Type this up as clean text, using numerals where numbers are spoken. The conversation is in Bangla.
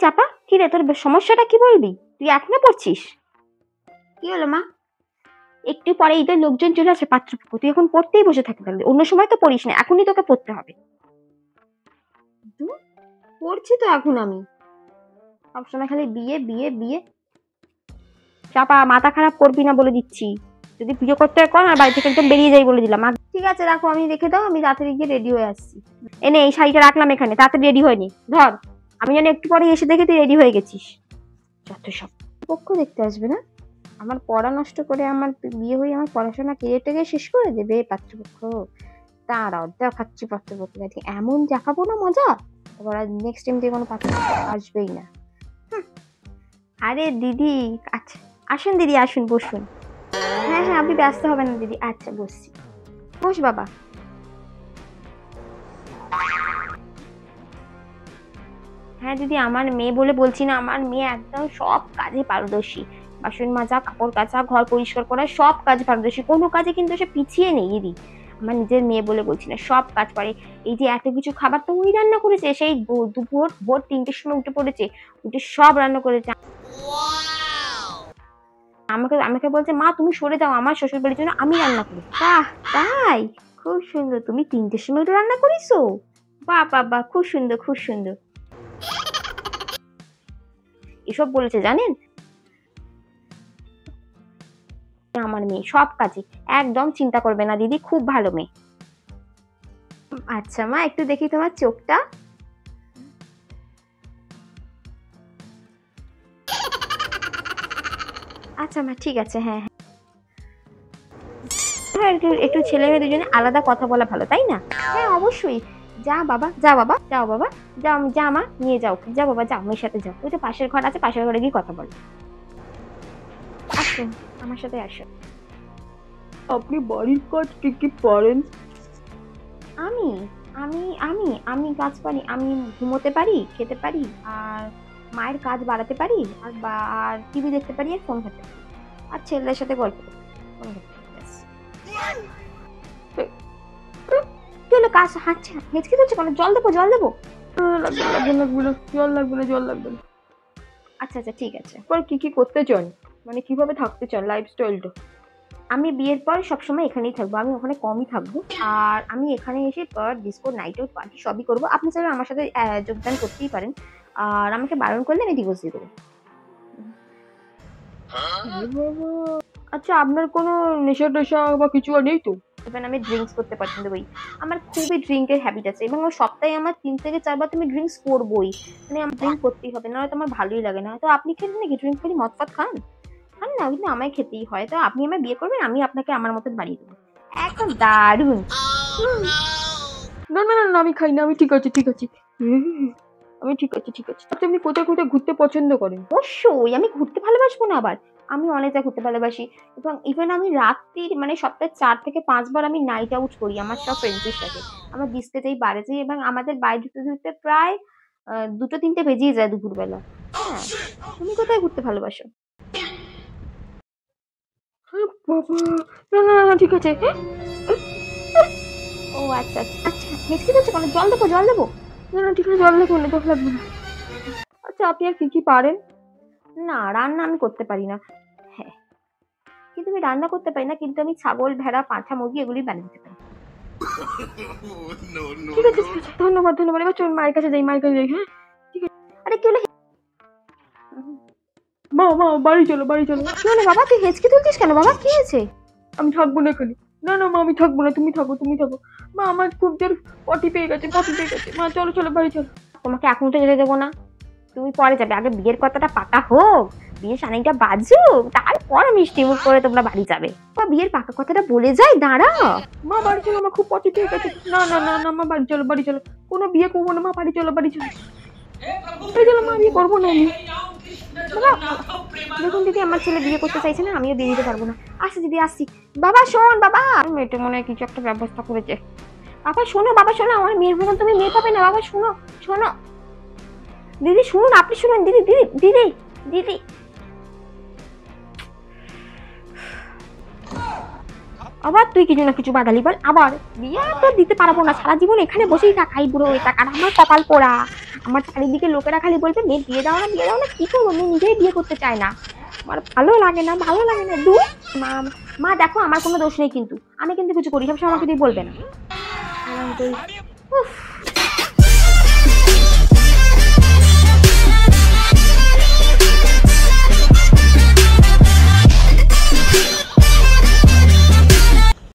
চাপা, কি রে তোর সমস্যাটা কি বলবি? তুই এখনো পড়ছিস? কি হলো মা? একটু পরে ঈদের লোকজন চলে আসে পাত্রপক্ষ, তুই এখন পড়তেই বসে থাকতে পারবি, অন্য সময় তো পড়িস না, এখনই তোকে পড়তে হবে। পড়ছি তো এখন আমি। সবসময় খালি বিয়ে বিয়ে বিয়ে। চাপা, মাথা খারাপ করবি না বলে দিচ্ছি, যদি বিয়ে করতে হয় কর, আর বাড়ি থেকে একদম বেরিয়ে যাই বলে দিলাম। ঠিক আছে রাখো, আমি রেখে দাও, আমি তাড়াতাড়ি গিয়ে রেডি হয়ে আসছি। এনে এই শাড়িটা রাখলাম এখানে, তাড়াতাড়ি রেডি হয়নি, ধর। আমি জানি একটু পরে এসে দেখে তুই রেডি হয়ে গেছিস। যত সব। পক্ষ দেখতে আসবে না? আমার পড়া নষ্ট করে, আমার বিয়ে হয়ে আমার পড়াশোনা কেড়ে টেগে শেষ করে দেবে পাত্রপক্ষ। তারাও দেখাচ্ছি পাত্রপক্ষ, এমন দেখাবো না মজা, এবার নেক্সট টাইম দিয়ে কোনো পাত্রপক্ষ আসবেই না। আরে দিদি, আচ্ছা আসুন দিদি, আসুন বসুন। হ্যাঁ হ্যাঁ, আপনি ব্যস্ত হবেন না দিদি, আচ্ছা বসছি। বস বাবা। হ্যাঁ দিদি, আমার মেয়ে বলে বলছি না, আমার মেয়ে একদম সব কাজে পারদর্শী। বাসন মাজা, কাপড় কাচা, ঘর পরিষ্কার করা, সব কাজ পারদর্শী, কোনো কাজে কিন্তু সে পিছিয়ে নেই দিদি। আমার নিজের মেয়ে বলে বলছি না, সব কাজ পারে। এই যে এত কিছু খাবার তো ওই রান্না করেছে, সেই দুপুর ভোর 3টের সময় উঠে পড়েছে, উঠে সব রান্না করেছে। আমাকে আমাকে বলছে, মা তুমি সরে যাও, আমার শ্বশুর বাড়ির জন্য আমি রান্না করি। বাহ, তাই? খুব সুন্দর, তুমি 3টের সময় উঠে রান্না করিছো? বাহ বাহ বাহ, খুব সুন্দর খুব সুন্দর। এসব বলেছে জানেন? আমার মেয়ে সব কাজে, একদম চিন্তা করবে না দিদি, খুব ভালো মেয়ে। আচ্ছা মা, একটু দেখি তোমার চোখটা। আচ্ছা মা, ঠিক আছে, হ্যাঁ হ্যাঁ, একটু একটু ছেলে মেয়ে দুজনে আলাদা কথা বলা ভালো, তাই না? হ্যাঁ অবশ্যই। যা বাবা, যা বাবা, যাও বাবা, যাও, যা মা, নিয়ে যাও, যা বাবা, যাও মেয়ের সাথে যাও, ওই তো পাশের ঘর আছে, পাশের ঘরে গিয়ে কথা বলো। আসুন, আমার সাথে আসুন। আপনি বাড়ির কাজ কি কি পারেন? আমি আমি আমি আমি কাজ পারি, আমি ঘুমোতে পারি, খেতে পারি, আর মায়ের কাজ বাড়াতে পারি, আর টিভি দেখতে পারি, আর ফোন ঘাঁটতে পারি, আর ছেলেদের সাথে গল্প করতে পারি, ফোন ঘাঁটতে পারি, ব্যাস। কি হলো, কাজ হাঁটছে না, হেঁচকে তুলছে কেন? জল দেবো, জল দেবো? লাগবে না, জল লাগবে না, জল লাগবে না। আচ্ছা আচ্ছা, ঠিক আছে। পরে কি কি করতে চান, মানে কিভাবে থাকতে চান, লাইফস্টাইলটা? আমি বিয়ের পর সবসময় এখানেই থাকবো, আমি ওখানে কমই থাকবো, আর আমি এখানে এসে ডিস্কো, নাইট আউট, পার্টি সবই করবো। আপনি চাইলে আমার সাথে যোগদান করতেই পারেন, আর আমাকে বারণ করলে আমি ডিভোর্স দিয়ে দেবো। আচ্ছা, আপনার কোনো নেশা টেশা বা কিছু আর নেই তো? ইভেন আমি ড্রিঙ্কস করতে পছন্দ করি, আমার খুবই ড্রিঙ্কের হ্যাবিট আছে, এবং সপ্তাহে আমার 3 থেকে 4 বার তো আমি ড্রিঙ্কস করবোই, মানে আমার ড্রিঙ্ক করতেই হবে, নাহলে তো আমার ভালোই লাগে না। তো আপনি খেলেন নাকি ড্রিঙ্ক করি, মদ ফদ খান? খান না, কিন্তু আমায় খেতেই হয়। তো আপনি আমায় বিয়ে করবেন, আমি আপনাকে আমার মতন বানিয়ে দেবো, একদম দারুণ। না না না না, আমি খাই না, আমি ঠিক আছে ঠিক আছে। আমি ঠিক আছে ঠিক আছে। আচ্ছা, আপনি কোথায় কোথায় ঘুরতে পছন্দ করেন? অবশ্যই, আমি ঘুরতে ভালোবাসবো না আবার? আমি অনেক জায়গায় ঘুরতে ভালোবাসি, এবং ইভেন আমি রাত্রির মানে সপ্তাহে 4 থেকে 5 বার আমি নাইট আউট করি আমার সব ফ্রেন্ডসদের সাথে। আমরা ডিস্কে যাই, বারে যাই, এবং আমাদের বাড়ি ঢুকতে ঢুকতে প্রায় 2-3টে বেজেই যায় দুপুরবেলা। হ্যাঁ, তুমি কোথায় ঘুরতে ভালোবাসো? বাবা, না না না, ঠিক আছে। ও আচ্ছা আচ্ছা আচ্ছা, হেঁচকে যাচ্ছে কেন? জল দেবো, জল দেবো? না না, ঠিক আছে, জল লাগবে না, জল লাগবে না। আচ্ছা, আপনি আর কি কি পারেন? না, রান্না আমি করতে পারি না। হ্যাঁ, কিন্তু আমি রান্না করতে পারি না, কিন্তু আমি ছাগল, ভেড়া, পাঁঠা, মুরগি এগুলি বানিয়ে দিতে পারি। ঠিক আছে ঠিক আছে, ধন্যবাদ ধন্যবাদ। এবার চল মায়ের কাছে যাই, মায়ের কাছে যাই। হ্যাঁ আরে কি হলো? মা মা, বাড়ি চলো বাড়ি চলো। কি হলো বাবা, তুই হেঁচকে তুলছিস কেন বাবা, কি হয়েছে? আমি থাকবো না এখানে। না না মা, আমি থাকবো না, তুমি থাকো তুমি থাকো। মা, আমার খুব জোর পটি পেয়ে গেছে, পটি পেয়ে গেছে। মা চলো চলো, বাড়ি চলো। তোমাকে এখন তো যেতে দেবো না, তুমি পরে যাবে, আগে বিয়ের কথাটা পাকা হোক, বিয়ের শানিটা বাজুক, তারপর মিষ্টি মুখ করে তোমরা বাড়ি যাবে। বা বিয়ের পাকা কথাটা বলে যাই, দাঁড়া। মা বাড়ি চলো, আমার খুব পটি পেয়ে গেছে। না না না না মা, বাড়ি চলো বাড়ি চলো। কোনো বিয়ে করবো না মা, বাড়ি চলো বাড়ি চলো। বাড়ি চলো মা, বিয়ে করবো না আমি। বাবা দেখুন দিদি, আমার ছেলে বিয়ে করতে চাইছে না, আমিও বিয়ে দিতে পারবো না। আসছি দিদি, আসছি। বাবা শোন, বাবা মেয়েটা মনে হয় কিছু একটা ব্যবস্থা করেছে। বাবা শোনো, বাবা শোনো, আমার মেয়ের মতন তুমি মেয়ে পাবে না, বাবা শোনো শোনো। দিদি শুনুন, আপনি শুনুন, দিদি দিদি দিদি দিদি। আবার তুই কিছু না কিছু বাদালি বল, আবার বিয়ে তো দিতে পারবো না, সারা জীবন এখানে বসেই থাকাই বুড়ো হয়ে থাক। আর আমার কপাল পোড়া, আমার চারিদিকে লোকেরা খালি বলবে মেয়ে বিয়ে দাও না বিয়ে দাও না, কি করবো, মেয়ে নিজেই বিয়ে করতে চায় না, আমার ভালো লাগে না ভালো লাগে না। দূর মা, মা দেখো আমার কোনো দোষ নেই কিন্তু, আমি কিন্তু কিছু করি, সবসময় আমাকে দিয়ে বলবে না। উফ।